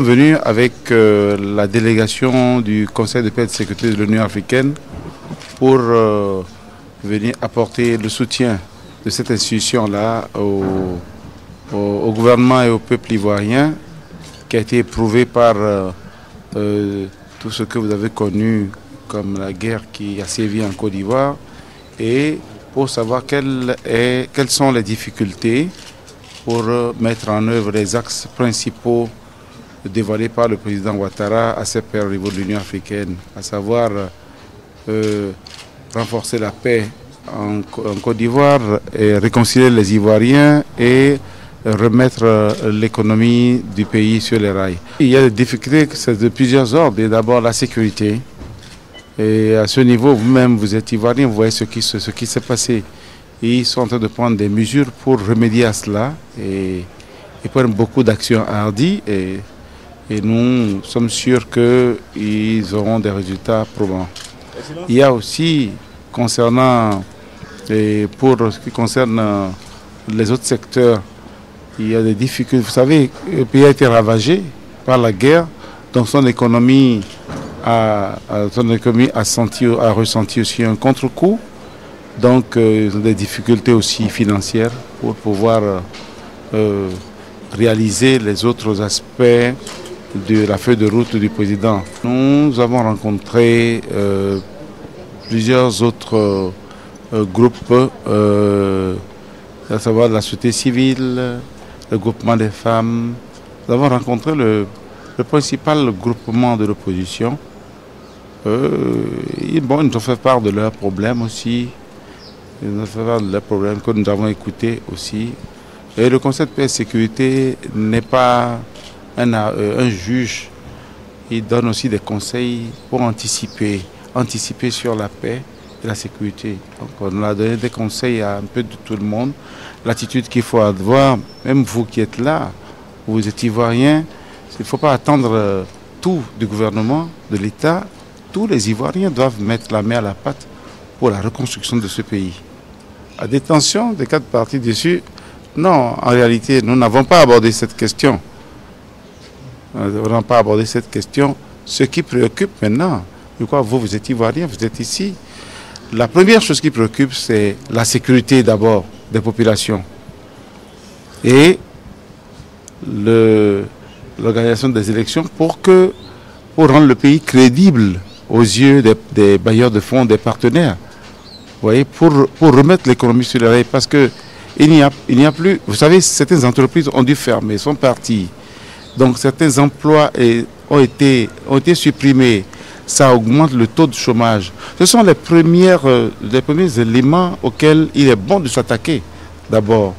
venus avec la délégation du Conseil de paix et de sécurité de l'Union africaine pour venir apporter le soutien de cette institution-là au gouvernement et au peuple ivoirien, qui a été éprouvé par tout ce que vous avez connu comme la guerre qui a sévi en Côte d'Ivoire, et pour savoir quelles sont les difficultés pour mettre en œuvre les axes principaux dévoilés par le président Ouattara à ses pairs au niveau de l'Union africaine, à savoir renforcer la paix en Côte d'Ivoire, et réconcilier les Ivoiriens et remettre l'économie du pays sur les rails. Il y a des difficultés, c'est de plusieurs ordres. Et d'abord la sécurité. Et à ce niveau, vous-même, vous êtes Ivoirien, vous voyez ce qui s'est passé. Et ils sont en train de prendre des mesures pour remédier à cela et prendre beaucoup d'actions hardies. Et nous sommes sûrs qu'ils auront des résultats probants. Il y a aussi, pour ce qui concerne les autres secteurs, il y a des difficultés. Vous savez, le pays a été ravagé par la guerre, donc son économie a ressenti aussi un contre-coup. Donc, ils ont des difficultés aussi financières pour pouvoir réaliser les autres aspects de la feuille de route du président. Nous avons rencontré plusieurs autres groupes, à savoir la société civile, le groupement des femmes. Nous avons rencontré le principal groupement de l'opposition. Ils nous ont fait part de leurs problèmes aussi. Ils nous ont fait part de leurs problèmes que nous avons écoutés aussi. Et le Conseil de paix et de sécurité n'est pas un juge. Il donne aussi des conseils pour anticiper sur la paix et la sécurité. Donc on a donné des conseils à un peu de tout le monde. L'attitude qu'il faut avoir, même vous qui êtes là, vous êtes Ivoiriens, il ne faut pas attendre tout du gouvernement, de l'État. Tous les Ivoiriens doivent mettre la main à la pâte pour la reconstruction de ce pays. La détention des 4 partis dessus, non, en réalité, nous n'avons pas abordé cette question. Nous n'avons pas abordé cette question. Ce qui préoccupe maintenant, vous êtes Ivoirien, vous êtes ici. La première chose qui préoccupe, c'est la sécurité d'abord des populations et l'organisation des élections pour rendre le pays crédible aux yeux des bailleurs de fonds, des partenaires. Vous voyez, pour remettre l'économie sur les rails, parce que il n'y a plus. Vous savez, certaines entreprises ont dû fermer, sont parties. Donc certains emplois ont été supprimés. Ça augmente le taux de chômage. Ce sont les premiers éléments auxquels il est bon de s'attaquer. D'abord,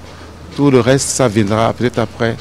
tout le reste, ça viendra peut-être après.